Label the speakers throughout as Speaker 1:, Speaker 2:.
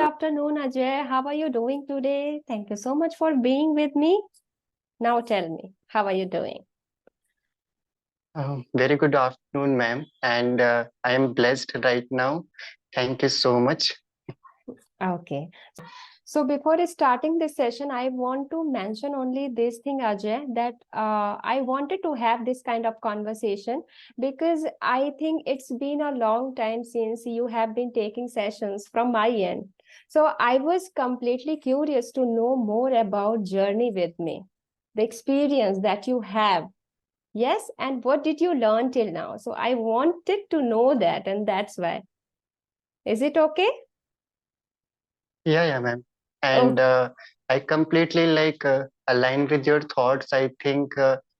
Speaker 1: afternoon, Ajay. How are you doing today? Thank you so much for being with me. Now tell me, how are you doing?
Speaker 2: Very good afternoon, ma'am. And I am blessed right now. Thank you so much.
Speaker 1: Okay. So before starting this session, I want to mention only this thing, Ajay, that I wanted to have this kind of conversation because I think it's been a long time since you have been taking sessions from my end. So I was completely curious to know more about journey with me, the experience that you have. Yes, and what did you learn till now? So I wanted to know that, and that's why. Is it okay?
Speaker 2: Yeah, ma'am. And
Speaker 1: Okay.
Speaker 2: I completely align with your thoughts. I think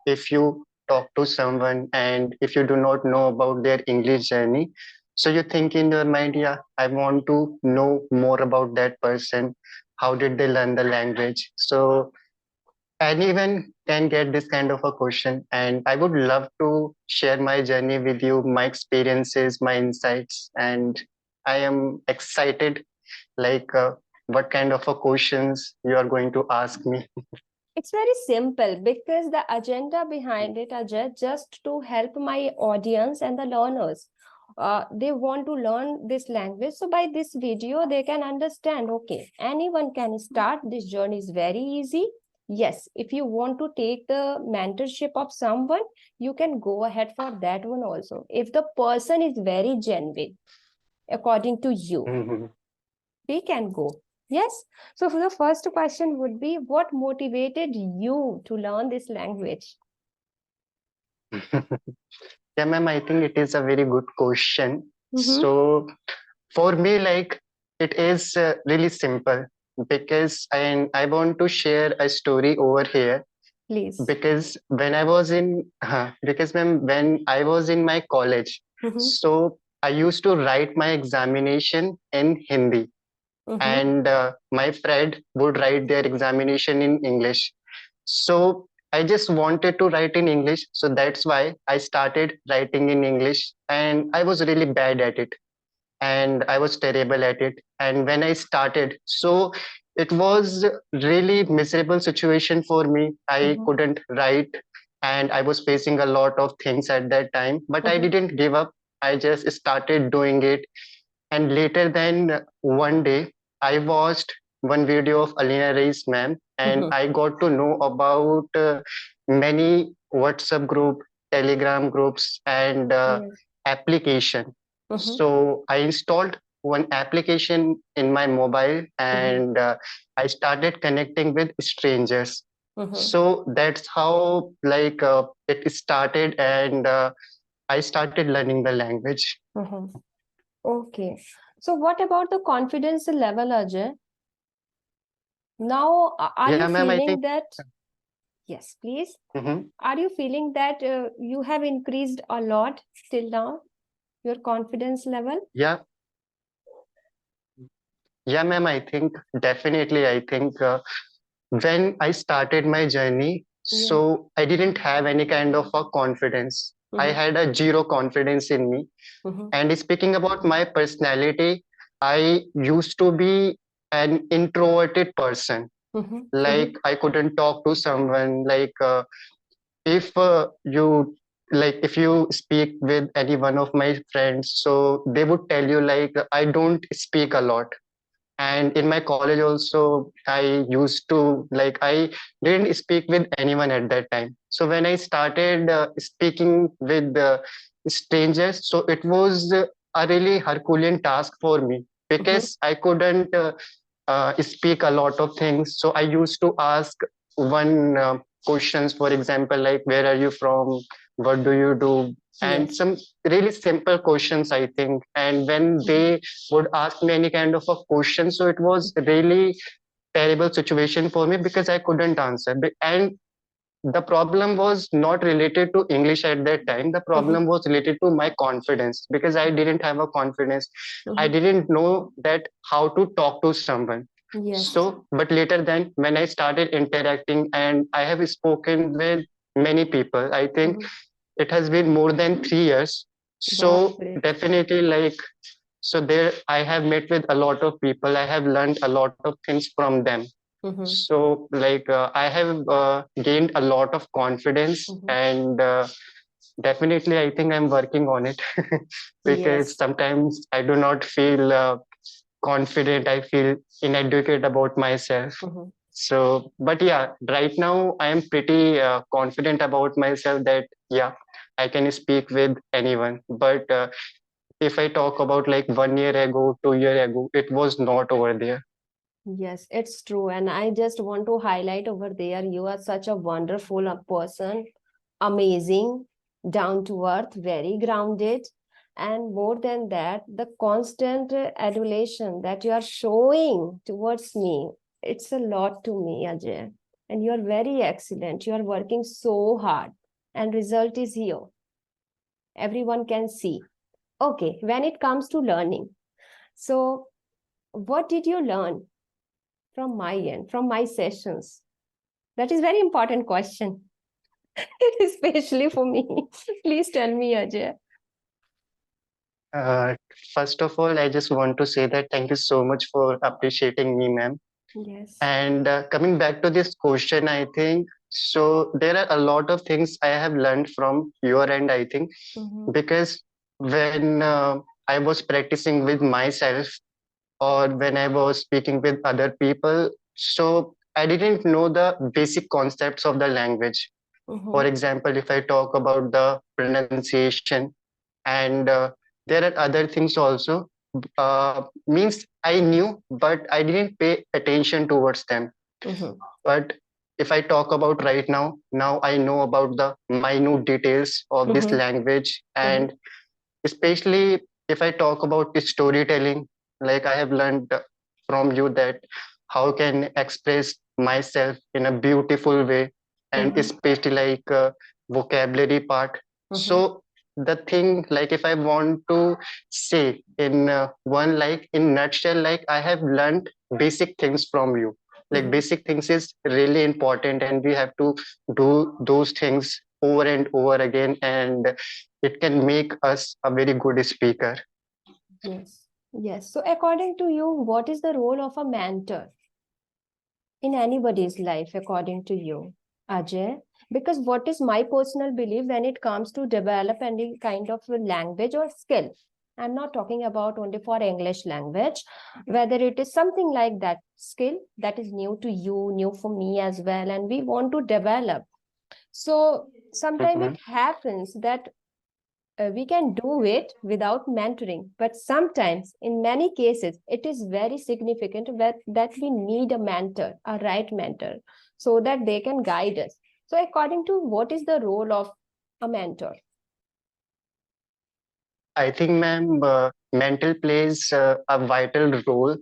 Speaker 2: if you talk to someone and if you do not know about their English journey, so you think in your mind, yeah, I want to know more about that person. How did they learn the language? So anyone can get this kind of a question, and I would love to share my journey with you, my experiences, my insights, and I am excited like what kind of a questions you are going to ask me.
Speaker 1: It's very simple because the agenda behind it, Ajay, just to help my audience and the learners. They want to learn this language. So by this video, they can understand, okay, anyone can start. This journey is very easy. Yes, if you want to take the mentorship of someone, you can go ahead for that one also. If the person is very genuine, according to you,
Speaker 2: Mhm.
Speaker 1: we can go. Yes. So for the first question would be, what motivated you to learn this language?
Speaker 2: Yeah, ma'am, I think it is a very good question.
Speaker 1: Mm-hmm.
Speaker 2: So for me, like it is really simple because I want to share a story over here
Speaker 1: Please.
Speaker 2: because when I was in because ma'am, when I was in my college,
Speaker 1: Mm-hmm.
Speaker 2: so I used to write my examination in Hindi,
Speaker 1: Mm-hmm.
Speaker 2: and my friend would write their examination in English. So I just wanted to write in English, so that's why I started writing in English, and I was really bad at it, and I was terrible at it. And when I started, so it was really miserable situation for me. I
Speaker 1: Mm-hmm.
Speaker 2: couldn't write, and I was facing a lot of things at that time, but I
Speaker 1: Mm-hmm.
Speaker 2: didn't give up. I just started doing it, and later then one day, I watched one video of Alina Reis ma'am, and
Speaker 1: Mm-hmm.
Speaker 2: I got to know about many WhatsApp group, Telegram groups, and
Speaker 1: Yes.
Speaker 2: application.
Speaker 1: Mm-hmm.
Speaker 2: So I installed one application in my mobile,
Speaker 1: Mm-hmm.
Speaker 2: and I started connecting with strangers.
Speaker 1: Mm-hmm.
Speaker 2: So that's how it started, and I started learning the language.
Speaker 1: Mm-hmm. Okay. So what about the confidence level, Ajay? Now, are you
Speaker 2: Yeah, ma'am, I
Speaker 1: feeling
Speaker 2: think.
Speaker 1: that? Yes, please.
Speaker 2: Mhm.
Speaker 1: Are you feeling that you have increased a lot till now, your confidence level?
Speaker 2: Yeah, yeah, ma'am. I think definitely. I think when I started my journey,
Speaker 1: Yeah.
Speaker 2: so I didn't have any kind of a confidence. I
Speaker 1: Mm-hmm.
Speaker 2: had a zero confidence in me.
Speaker 1: Mm-hmm.
Speaker 2: And speaking about my personality, I used to be an introverted person.
Speaker 1: Mm-hmm. Mm-hmm.
Speaker 2: Like I couldn't talk to someone. If you if you speak with any one of my friends, so they would tell you like I don't speak a lot. And in my college also, I used to I didn't speak with anyone at that time. So when I started speaking with strangers, so it was a really herculean task for me
Speaker 1: Mm-hmm.
Speaker 2: because I couldn't speak a lot of things. So I used to ask one questions, for example, like where are you from, what do you do, and
Speaker 1: Yes.
Speaker 2: some really simple questions, I think. And when
Speaker 1: Mm-hmm.
Speaker 2: they would ask me any kind of a question, so it was really terrible situation for me because I couldn't answer. And the problem was not related to English at that time. The
Speaker 1: Mm-hmm.
Speaker 2: problem was related to my confidence because I didn't have a confidence. I
Speaker 1: Mm-hmm.
Speaker 2: didn't know that how to talk to someone.
Speaker 1: Yes.
Speaker 2: So, but later then when I started interacting and I have spoken with many people, I think
Speaker 1: Mm-hmm.
Speaker 2: it has been more than 3 years.
Speaker 1: Wow,
Speaker 2: So
Speaker 1: great.
Speaker 2: definitely So there I have met with a lot of people. I have learned a lot of things from them.
Speaker 1: Mm-hmm.
Speaker 2: So like I have gained a lot of confidence,
Speaker 1: Mm-hmm.
Speaker 2: and definitely I think I'm working on it because
Speaker 1: Yes.
Speaker 2: sometimes I do not feel confident. I feel inadequate about myself.
Speaker 1: Mm-hmm.
Speaker 2: So, but yeah, right now I am pretty confident about myself that yeah, I can speak with anyone. But if I talk about like 1 year ago, 2 year ago, it was not over there.
Speaker 1: Yes, it's true. And I just want to highlight over there, you are such a wonderful person, amazing, down to earth, very grounded. And more than that, the constant adulation that you are showing towards me, it's a lot to me, Ajay. And you are very excellent. You are working so hard, and result is here. Everyone can see. Okay, when it comes to learning, so what did you learn from my end, from my sessions? That is very important question, especially for me. Please tell me, Ajay.
Speaker 2: Uh, First of all, I just want to say that thank you so much for appreciating me, ma'am.
Speaker 1: Yes.
Speaker 2: And coming back to this question, I think so. There are a lot of things I have learned from your end, I think,
Speaker 1: Mm-hmm.
Speaker 2: because when I was practicing with myself or when I was speaking with other people, so I didn't know the basic concepts of the language. For
Speaker 1: Mm-hmm.
Speaker 2: example, if I talk about the pronunciation, and there are other things also, means I knew, but I didn't pay attention towards them.
Speaker 1: Mm-hmm.
Speaker 2: But if I talk about right now, now I know about the minute details of this
Speaker 1: Mm-hmm.
Speaker 2: language.
Speaker 1: Mm-hmm.
Speaker 2: And especially if I talk about storytelling, like I have learned from you that how can express myself in a beautiful way, and
Speaker 1: Mm-hmm.
Speaker 2: especially like vocabulary part.
Speaker 1: Mm-hmm.
Speaker 2: So the thing, like if I want to say in one, like in nutshell, like I have learned basic things from you. Like
Speaker 1: Mm-hmm.
Speaker 2: basic things is really important, and we have to do those things over and over again, and it can make us a very good speaker.
Speaker 1: Yes. Yes. So, according to you, what is the role of a mentor in anybody's life, according to you, Ajay? Because what is my personal belief when it comes to develop any kind of a language or skill? I'm not talking about only for English language, whether it is something like that skill that is new to you, new for me as well, and we want to develop. So sometimes
Speaker 2: Mhm.
Speaker 1: it happens that we can do it without mentoring, but sometimes in many cases it is very significant that we need a mentor, a right mentor, so that they can guide us. So according to what is the role of a mentor?
Speaker 2: I think, ma'am, mental plays a vital role,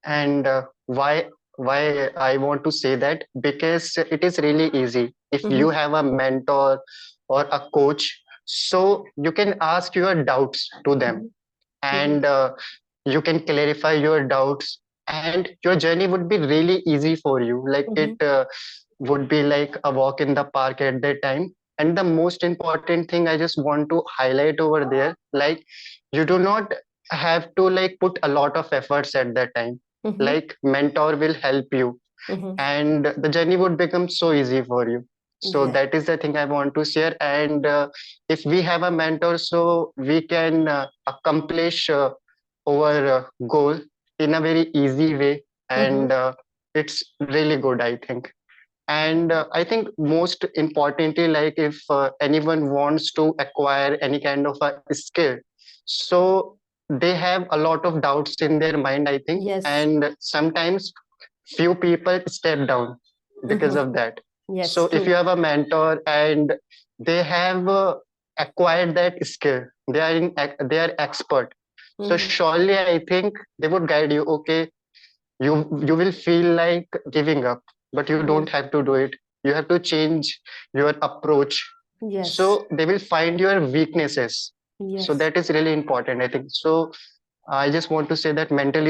Speaker 2: and why I want to say that, because it is really easy if you
Speaker 1: Mm-hmm.
Speaker 2: have a mentor or a coach, so you can ask your doubts to them,
Speaker 1: Mm-hmm.
Speaker 2: and
Speaker 1: Yes.
Speaker 2: you can clarify your doubts, and your journey would be really easy for you. Like it
Speaker 1: Mm-hmm.
Speaker 2: would be like a walk in the park at that time. And the most important thing I just want to highlight over there, like you do not have to like put a lot of efforts at that time.
Speaker 1: Mm-hmm.
Speaker 2: Like mentor will help you,
Speaker 1: Mm-hmm.
Speaker 2: and the journey would become so easy for you. So
Speaker 1: Yes.
Speaker 2: that is the thing I want to share. And if we have a mentor, so we can accomplish our goal in a very easy way,
Speaker 1: Mm-hmm.
Speaker 2: and it's really good, I think. And I think most importantly, like if anyone wants to acquire any kind of a skill, so they have a lot of doubts in their mind, I think,
Speaker 1: Yes.
Speaker 2: and sometimes few people step down because
Speaker 1: Mm-hmm.
Speaker 2: of that.
Speaker 1: Yes,
Speaker 2: So if you
Speaker 1: true.
Speaker 2: have a mentor and they have acquired that skill, they are expert, so
Speaker 1: Mm-hmm.
Speaker 2: surely I think they would guide you. Okay, you will feel like giving up, but you don't
Speaker 1: Yes.
Speaker 2: have to do it. You have to change your approach.
Speaker 1: Yes.
Speaker 2: So they will find your weaknesses. So
Speaker 1: Yes.
Speaker 2: that is really important, I think. So I just want to say that mentor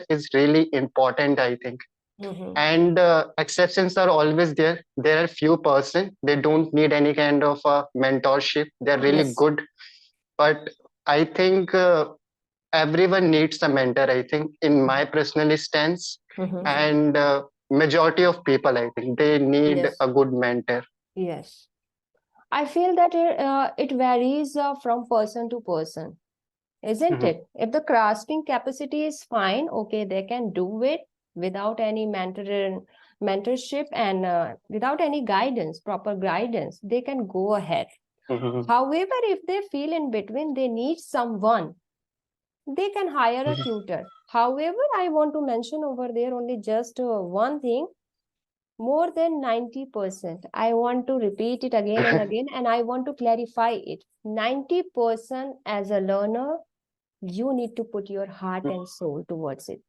Speaker 2: is really important, I think.
Speaker 1: Mm-hmm.
Speaker 2: And exceptions are always there. There are few person, they don't need any kind of mentorship. They're really
Speaker 1: Yes.
Speaker 2: good. But I think everyone needs a mentor, I think, in my personal stance.
Speaker 1: Mhm.
Speaker 2: And majority of people, I think, they need
Speaker 1: Yes.
Speaker 2: a good mentor.
Speaker 1: Yes. I feel that it varies from person to person, isn't
Speaker 2: Mhm,
Speaker 1: it? If the grasping capacity is fine, okay, they can do it without any mentorship and without any guidance, proper guidance, they can go ahead.
Speaker 2: mhm,
Speaker 1: However, if they feel in between, they need someone, they can hire a
Speaker 2: mhm,
Speaker 1: tutor. However, I want to mention over there only just one thing. More than 90%. I want to repeat it again and again, and I want to clarify it. 90% as a learner, you need to put your heart and soul towards it.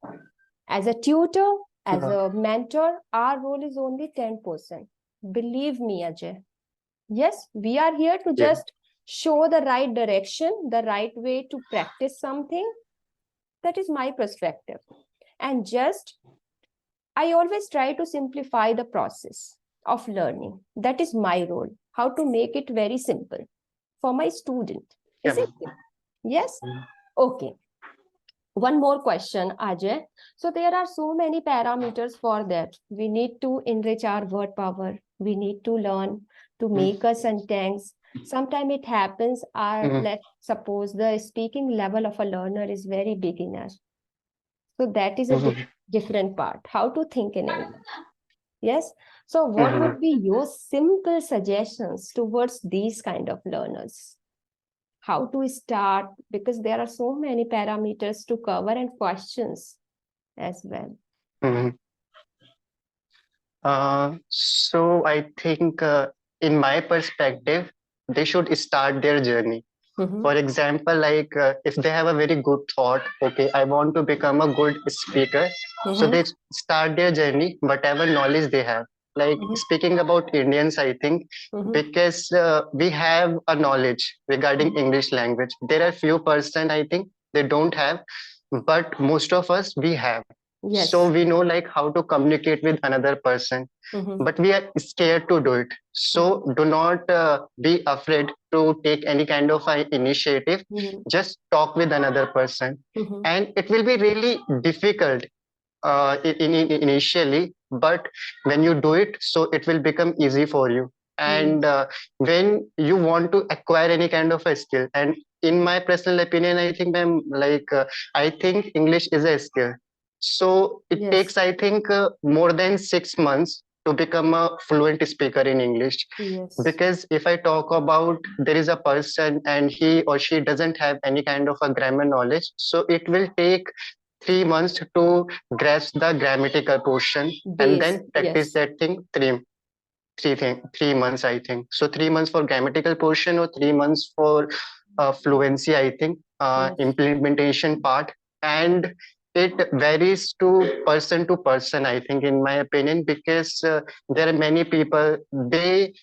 Speaker 1: As a tutor, as
Speaker 2: mhm.
Speaker 1: a mentor, our role is only 10%. Believe me, Ajay. Yes, we are here to
Speaker 2: Yeah.
Speaker 1: just show the right direction, the right way to practice something. That is my perspective. And just I always try to simplify the process of learning. That is my role. How to make it very simple for my student.
Speaker 2: Yeah.
Speaker 1: Isn't it? Yes? Okay. One more question, Ajay. So there are so many parameters for that. We need to enrich our word power. We need to learn to make a sentence. Sometimes it happens,
Speaker 2: Mhm,
Speaker 1: let's suppose the speaking level of a learner is very beginner. So that is a
Speaker 2: mhm,
Speaker 1: different part. How to think in English. Yes. So what
Speaker 2: mhm.
Speaker 1: would be your simple suggestions towards these kind of learners? How to start? Because there are so many parameters to cover and questions as well.
Speaker 2: Mhm. So I think, in my perspective, they should start their journey.
Speaker 1: Mm-hmm.
Speaker 2: For example, like if they have a very good thought, okay, I want to become a good speaker. So
Speaker 1: Mm-hmm.
Speaker 2: they start their journey, whatever knowledge they have. Like
Speaker 1: Mm-hmm.
Speaker 2: speaking about Indians, I think,
Speaker 1: Mm-hmm.
Speaker 2: because we have a knowledge regarding English language. There are few percent, I think, they don't have, but most of us we have. So
Speaker 1: Yes.
Speaker 2: we know like how to communicate with another person,
Speaker 1: Mm-hmm.
Speaker 2: but we are scared to do it.
Speaker 1: Mm-hmm.
Speaker 2: So do not be afraid to take any kind of initiative.
Speaker 1: Mm-hmm.
Speaker 2: Just talk with another person,
Speaker 1: Mm-hmm.
Speaker 2: and it will be really difficult initially, but when you do it, so it will become easy for you. And
Speaker 1: Yes.
Speaker 2: when you want to acquire any kind of a skill, and in my personal opinion, I think I'm like I think English is a skill. So it
Speaker 1: Yes.
Speaker 2: takes, I think, more than 6 months to become a fluent speaker in English.
Speaker 1: Yes.
Speaker 2: Because if I talk about, there is a person and he or she doesn't have any kind of a grammar knowledge, so it will take 3 months to grasp the grammatical portion, and
Speaker 1: Base.
Speaker 2: then practice
Speaker 1: Yes.
Speaker 2: that thing 3 months, I think. So 3 months for grammatical portion, or 3 months for fluency, I think,
Speaker 1: Yes.
Speaker 2: implementation part. And it varies to person, I think, in my opinion, because there are many people, they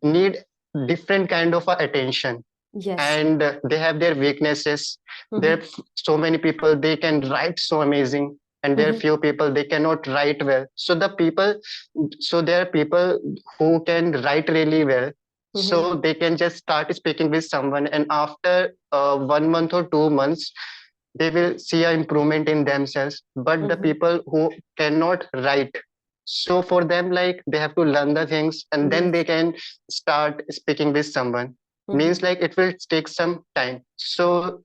Speaker 2: need different kind of attention,
Speaker 1: Yes.
Speaker 2: and they have their weaknesses. There
Speaker 1: Mm-hmm.
Speaker 2: are so many people, they can write so amazing, and there are
Speaker 1: Mm-hmm.
Speaker 2: few people they cannot write well. So there are people who can write really well,
Speaker 1: Mm-hmm.
Speaker 2: so they can just start speaking with someone, and after 1 month or 2 months, they will see an improvement in themselves. But the
Speaker 1: Mm-hmm.
Speaker 2: people who cannot write, so for them, like, they have to learn the things, and then they
Speaker 1: Yes.
Speaker 2: can start speaking with someone. Means
Speaker 1: Mm-hmm.
Speaker 2: like it will take some time. So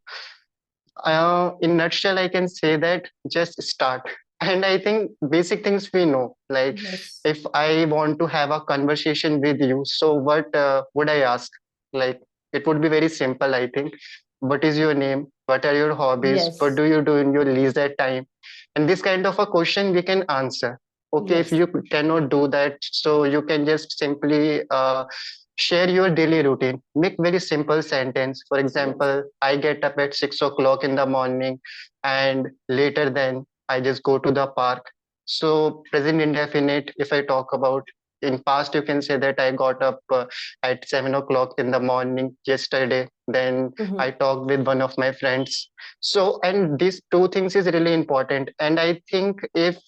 Speaker 2: in nutshell, I can say that just start. And I think basic things we know, like
Speaker 1: Yes.
Speaker 2: if I want to have a conversation with you, so what would I ask? Like, it would be very simple, I think. What is your name? What are your hobbies? What
Speaker 1: Yes.
Speaker 2: do you do in your leisure time? And this kind of a question we can answer. Okay, if
Speaker 1: Yes.
Speaker 2: you cannot do that, so you can just simply share your daily routine. Make very simple sentence. For
Speaker 1: Yes.
Speaker 2: example, I get up at 6 o'clock in the morning, and later then I just go to the park. So present indefinite, if I talk about, in past, you can say that I got up at 7 o'clock in the morning yesterday. Then
Speaker 1: Mm-hmm.
Speaker 2: I talked with one of my friends. So, and these two things is really important. And I think if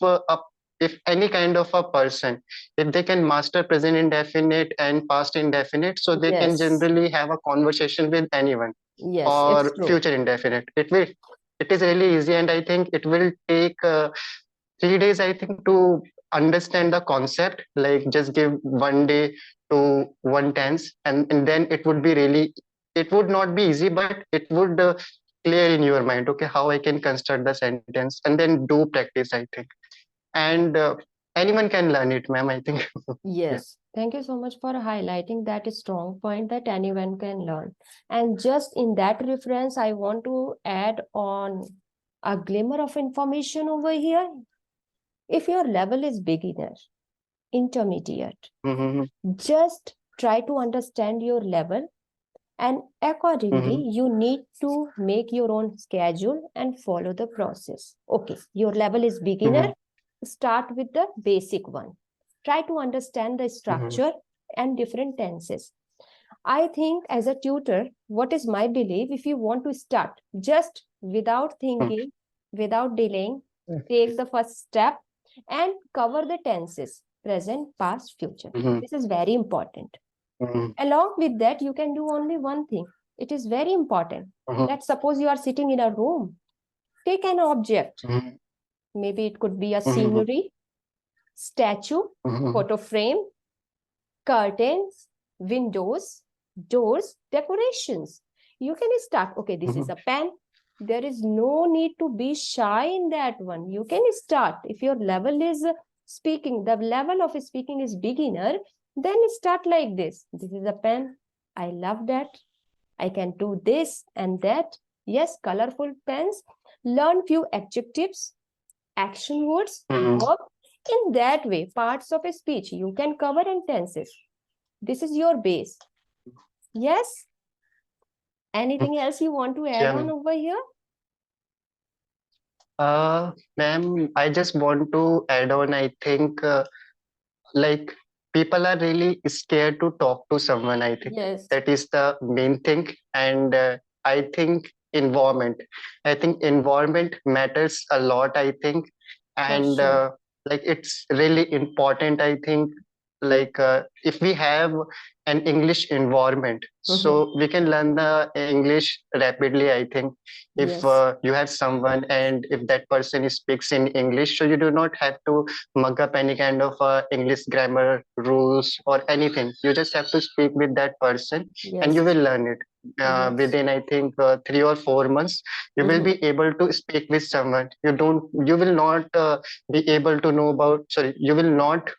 Speaker 2: any kind of a person, if they can master present indefinite and past indefinite, so they can
Speaker 1: Yes.
Speaker 2: generally have a conversation with anyone,
Speaker 1: Yes. It's
Speaker 2: or
Speaker 1: true.
Speaker 2: future indefinite. It will. it is really easy, and I think it will take 3 days, I think, to understand the concept. Like just give 1 day to one tense, and then it would be really, it would not be easy, but it would clear in your mind, okay, how I can construct the sentence, and then do practice, I think. And anyone can learn it, ma'am, I think. Yeah.
Speaker 1: Yes, thank you so much for highlighting that strong point that anyone can learn. And just in that reference, I want to add on a glimmer of information over here. If your level is beginner, intermediate,
Speaker 2: Mhm,
Speaker 1: just try to understand your level, and accordingly,
Speaker 2: mhm,
Speaker 1: you need to make your own schedule and follow the process. Okay, your level is beginner,
Speaker 2: mhm,
Speaker 1: start with the basic one. Try to understand the
Speaker 2: mhm,
Speaker 1: structure and different tenses. I think as a tutor, what is my belief? If you want to start, just without thinking, without delaying, take the first step and cover the tenses, present, past, future.
Speaker 2: mhm,
Speaker 1: This is very important.
Speaker 2: mhm,
Speaker 1: Along with that, you can do only one thing. It is very important.
Speaker 2: mhm,
Speaker 1: Let's suppose you are sitting in a room. Take an object.
Speaker 2: mhm,
Speaker 1: Maybe it could be a
Speaker 2: mhm,
Speaker 1: scenery, statue,
Speaker 2: mhm,
Speaker 1: photo frame, curtains, windows, doors, decorations. You can start. Okay, this is
Speaker 2: mhm,
Speaker 1: a pen. There is no need to be shy in that one. You can start. If your level is speaking, the level of speaking is beginner, then start like this. This is a pen. I love that. I can do this and that. Yes, colorful pens. Learn few adjectives, action words,
Speaker 2: mhm.
Speaker 1: verb. In that way, parts of a speech you can cover and tenses. This is your base. Yes. Anything else you want to add
Speaker 2: Yeah,
Speaker 1: on
Speaker 2: ma'am.
Speaker 1: over here?
Speaker 2: Ma'am, I just want to add on. I think like people are really scared to talk to someone. I think
Speaker 1: Yes,
Speaker 2: that is the main thing, and I think environment. I think environment matters a lot. I think,
Speaker 1: for
Speaker 2: and
Speaker 1: sure.
Speaker 2: like it's really important. I think like if we have an English environment,
Speaker 1: Mhm.
Speaker 2: so we can learn the English rapidly. I think if
Speaker 1: Yes,
Speaker 2: you have someone and if that person speaks in English, so you do not have to mug up any kind of English grammar rules or anything. You just have to speak with that person, and you
Speaker 1: yes,
Speaker 2: will learn it
Speaker 1: yes.
Speaker 2: within, I think, 3 or 4 months. You will
Speaker 1: Mhm.
Speaker 2: be able to speak with someone. You will not be able to know about. Sorry, you will not.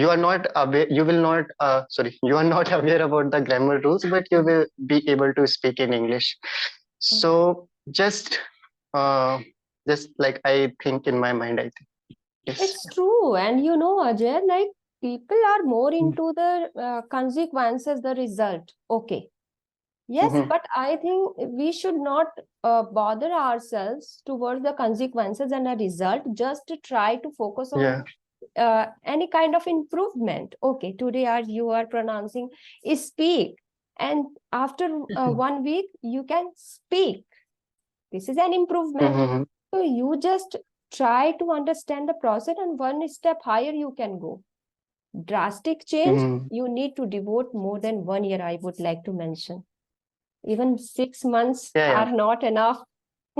Speaker 2: You are not aware. You will not. Sorry, you are not aware about the grammar rules, but you
Speaker 1: Mhm.
Speaker 2: will be able to speak in English. So uh, just like I think in my mind, I think yes.
Speaker 1: It's true. And you know, Ajay, like people are more into the consequences, the result. Okay. Yes,
Speaker 2: Mhm.
Speaker 1: but I think we should not bother ourselves towards the consequences and a result, just to try to focus on
Speaker 2: Yeah.
Speaker 1: any kind of improvement. Okay, today as you are pronouncing speak, and after
Speaker 2: Mhm.
Speaker 1: 1 week you can speak. This is an improvement.
Speaker 2: Mhm.
Speaker 1: So you just try to understand the process, and one step higher you can go. Drastic change,
Speaker 2: Mhm.
Speaker 1: you need to devote more than 1 year, I would like to mention. Even 6 months
Speaker 2: Yeah,
Speaker 1: are not enough,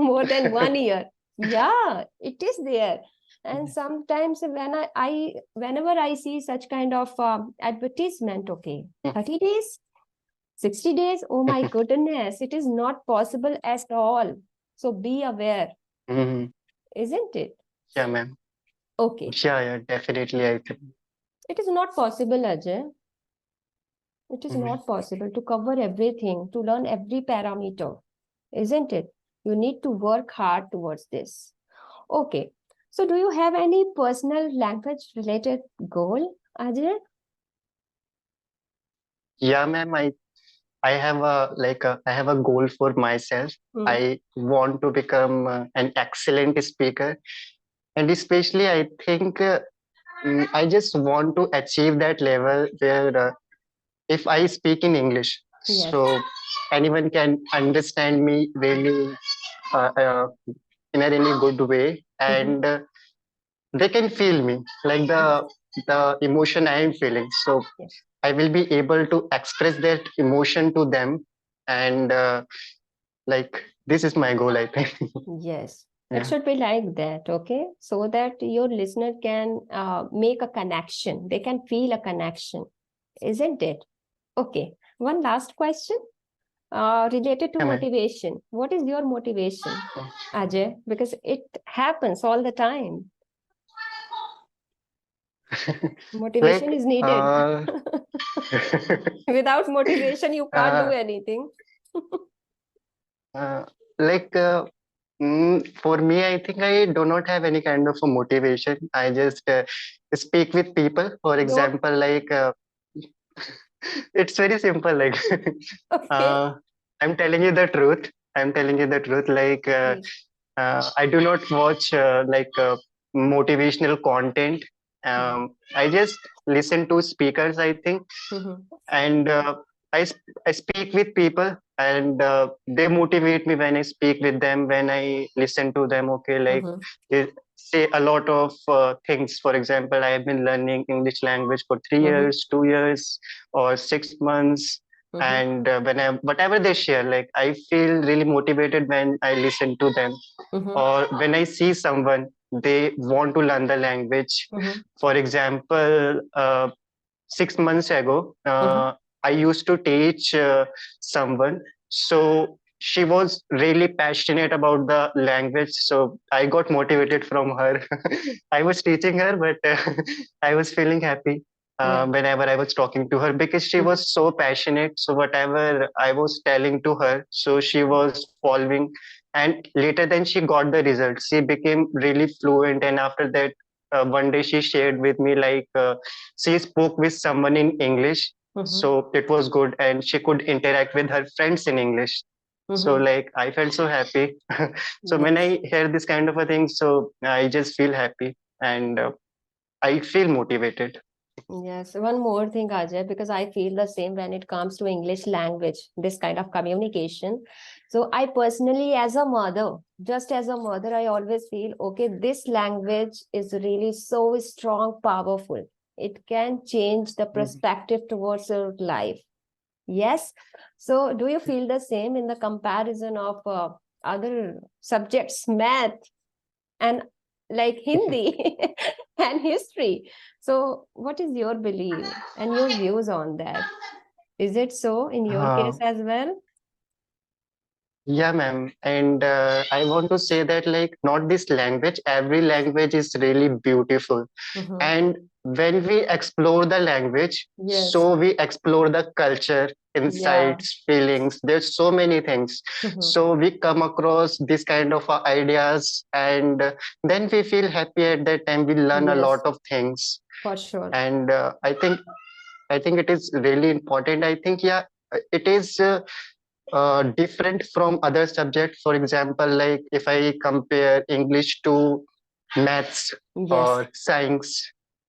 Speaker 1: more than 1 year. Yeah, it is there. And sometimes whenever I see such kind of advertisement, okay,
Speaker 2: yeah.
Speaker 1: 30 days, 60 days, oh my goodness, it is not possible at all. So be aware,
Speaker 2: Mhm.
Speaker 1: isn't it?
Speaker 2: Yeah, ma'am.
Speaker 1: Okay,
Speaker 2: Yeah, definitely, I think.
Speaker 1: it is not possible, Ajay. It is
Speaker 2: Mhm.
Speaker 1: not possible to cover everything, to learn every parameter, isn't it? You need to work hard towards this. Okay. So do you have any personal language related goal, Ajay?
Speaker 2: Yeah, ma'am. I have I have a goal for myself.
Speaker 1: Hmm.
Speaker 2: I want to become an excellent speaker, and especially I think I just want to achieve that level where if I speak in English,
Speaker 1: Yes.
Speaker 2: so anyone can understand me really in a really good way,
Speaker 1: Mhm.
Speaker 2: and they can feel me like
Speaker 1: Yes.
Speaker 2: the emotion I am feeling. So
Speaker 1: Yes.
Speaker 2: I will be able to express that emotion to them, and Like this is my goal, I think.
Speaker 1: Yes, it
Speaker 2: Yeah.
Speaker 1: should be like that, okay? So that your listener can make a connection. They can feel a connection, isn't it? Okay. One last question related to
Speaker 2: Yeah, man.
Speaker 1: motivation. What is your motivation, Ajay? Because it happens all the time. Motivation
Speaker 2: Like
Speaker 1: is needed. Without motivation, you can't do
Speaker 2: uh,
Speaker 1: anything.
Speaker 2: uh, like for me, I think I do not have any kind of a motivation. I just speak with people. For
Speaker 1: Don't.
Speaker 2: example, like it's very simple. Like
Speaker 1: Okay.
Speaker 2: uh, I'm telling you the truth. I'm telling you the truth. Like
Speaker 1: Please.
Speaker 2: I do not watch motivational content.
Speaker 1: Mhm.
Speaker 2: I just listen to speakers, I think,
Speaker 1: Mhm.
Speaker 2: and I speak with people, and they motivate me when I speak with them, when I listen to them. Okay, like
Speaker 1: Mhm.
Speaker 2: they say a lot of things. For example, I have been learning English language for three
Speaker 1: Mhm.
Speaker 2: years, 2 years, or 6 months.
Speaker 1: Mhm.
Speaker 2: And whatever they share, like I feel really motivated when I listen to them,
Speaker 1: Mhm.
Speaker 2: or when I see someone they want to learn the language.
Speaker 1: Mhm.
Speaker 2: For example, 6 months ago,
Speaker 1: Mhm.
Speaker 2: I used to teach someone. So she was really passionate about the language. So I got motivated from her. I was teaching her, but I was feeling happy
Speaker 1: Yeah.
Speaker 2: whenever I was talking to her because she
Speaker 1: Mhm.
Speaker 2: was so passionate. So whatever I was telling to her, so she was following. And later, then she got the results. She became really fluent. And after that, one day she shared with me like. She spoke with someone in English,
Speaker 1: Mhm.
Speaker 2: so it was good, and she could interact with her friends in English. So
Speaker 1: Mhm.
Speaker 2: like I felt so happy. So when
Speaker 1: Yes.
Speaker 2: I hear this kind of a thing, so I just feel happy, and I feel motivated.
Speaker 1: Yes, one more thing, Ajay, because I feel the same when it comes to English language, this kind of communication. So I personally, as a mother, just as a mother, I always feel, okay, this language is really so strong, powerful. It can change the
Speaker 2: Mhm.
Speaker 1: perspective towards your life. Yes. So do you feel the same in the comparison of other subjects, math, and like Hindi and history? So, what is your belief and your views on that? Is it so in your
Speaker 2: Uh,
Speaker 1: case as well?
Speaker 2: Yeah, ma'am. And I want to say that, like, not this language, every language is really beautiful.
Speaker 1: Mm-hmm.
Speaker 2: And when we explore the language,
Speaker 1: Yes.
Speaker 2: so we explore the culture,
Speaker 1: Yeah.
Speaker 2: insights, feelings. There's so many things.
Speaker 1: Mm-hmm.
Speaker 2: So we come across this kind of ideas, and then we feel happy at that time. We learn a
Speaker 1: Yes,
Speaker 2: lot of things.
Speaker 1: for sure.
Speaker 2: And I think it is really important. I think, yeah, it is. Different from other subjects. For example, like if I compare English to maths
Speaker 1: Yes.
Speaker 2: or science,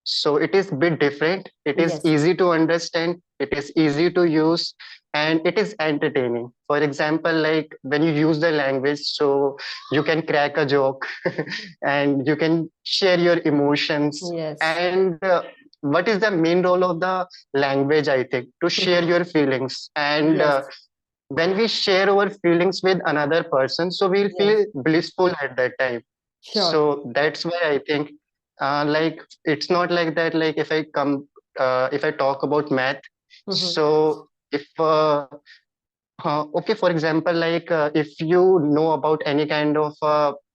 Speaker 2: so it is bit different. It is
Speaker 1: Yes.
Speaker 2: easy to understand, it is easy to use, and it is entertaining. For example, like when you use the language, so you can crack a joke and you can share your emotions.
Speaker 1: Yes.
Speaker 2: And what is the main role of the language? I think to share
Speaker 1: Mm-hmm.
Speaker 2: your feelings, and
Speaker 1: Yes.
Speaker 2: when we share our feelings with another person, so we'll
Speaker 1: Yes.
Speaker 2: feel blissful at that time.
Speaker 1: Sure.
Speaker 2: So that's why I think like it's not like that. Like if I talk about math,
Speaker 1: Mm-hmm.
Speaker 2: so if okay, for example, like if you know about any kind of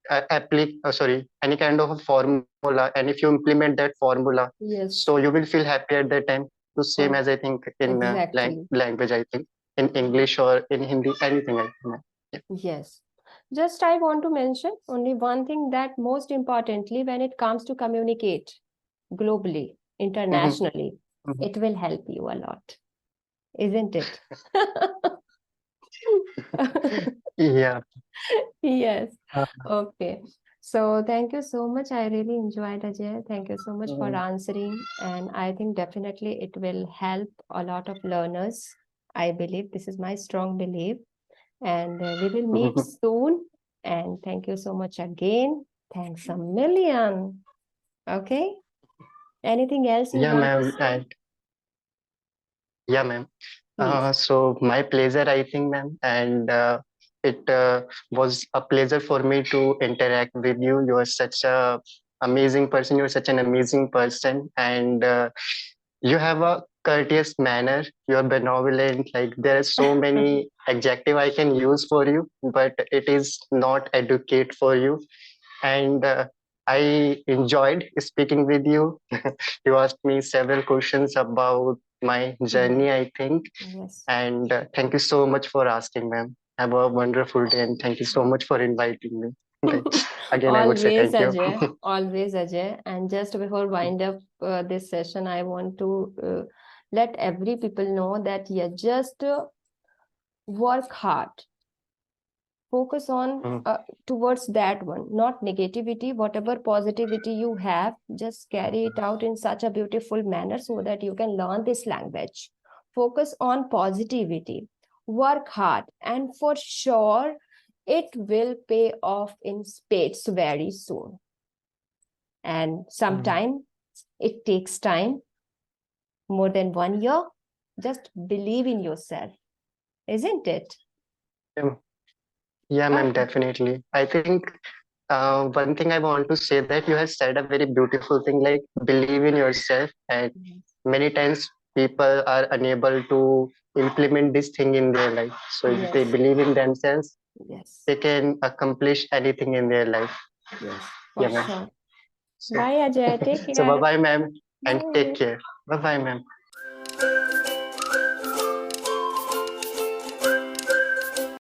Speaker 2: any kind of a formula, and if you implement that formula, so
Speaker 1: Yes.
Speaker 2: you will feel happy at that time. The same
Speaker 1: Oh,
Speaker 2: as I think in
Speaker 1: exactly.
Speaker 2: language, I think in English or in Hindi, anything. I think. Yeah.
Speaker 1: Yes. Just I want to mention only one thing, that most importantly, when it comes to communicate globally,
Speaker 2: Mhm,
Speaker 1: internationally,
Speaker 2: mhm.
Speaker 1: it will help you a lot, isn't it?
Speaker 2: Yeah.
Speaker 1: Yes.
Speaker 2: Uh,
Speaker 1: Okay. So thank you so much. I really enjoyed, Ajay. Thank you so much for
Speaker 2: mm,
Speaker 1: answering. And I think definitely it will help a lot of learners. I believe this is my strong belief. And we will meet
Speaker 2: mhm.
Speaker 1: soon. And thank you so much again. Thanks a million. Okay. Anything else you
Speaker 2: Yeah,
Speaker 1: want to
Speaker 2: ma'am.
Speaker 1: say?
Speaker 2: And yeah, ma'am.
Speaker 1: Please.
Speaker 2: So my pleasure, I think, ma'am. And It was a pleasure for me to interact with you. You are such a amazing person. You're such an amazing person, and you have a courteous manner. You're benevolent. Like there are so many adjective I can use for you, but it is not educate for you. And I enjoyed speaking with you. You asked me several questions about my journey, I think.
Speaker 1: Yes.
Speaker 2: And thank you so much for asking, ma'am. Have a wonderful day, and thank you so much for inviting me. Like, again, I would say
Speaker 1: Always,
Speaker 2: thank you.
Speaker 1: Ajay. Always, Ajay. And just before wind up this session, I want to let every people know that just work hard. Focus on
Speaker 2: Mm,
Speaker 1: towards that one, not negativity. Whatever positivity you have, just carry it out in such a beautiful manner so that you can learn this language. Focus on positivity, work hard, and for sure it will pay off in spades very soon. And
Speaker 2: mm.
Speaker 1: sometimes it takes time, more than 1 year. Just believe in yourself, isn't it?
Speaker 2: Yeah, yeah, ma'am,
Speaker 1: Okay.
Speaker 2: definitely. I think one thing I want to say that you have said a very beautiful thing, like believe in yourself. And many times people are unable to implement this thing in their life. So if they
Speaker 1: Yes.
Speaker 2: believe in themselves,
Speaker 1: Yes.
Speaker 2: they can accomplish anything in their life.
Speaker 1: Yes.
Speaker 2: Yeah,
Speaker 1: For
Speaker 2: ma'am.
Speaker 1: sure.
Speaker 2: So,
Speaker 1: Bye, Ajay. Take
Speaker 2: so bye
Speaker 1: care.
Speaker 2: bye, ma'am, and take
Speaker 1: Bye.
Speaker 2: care. Bye bye, ma'am.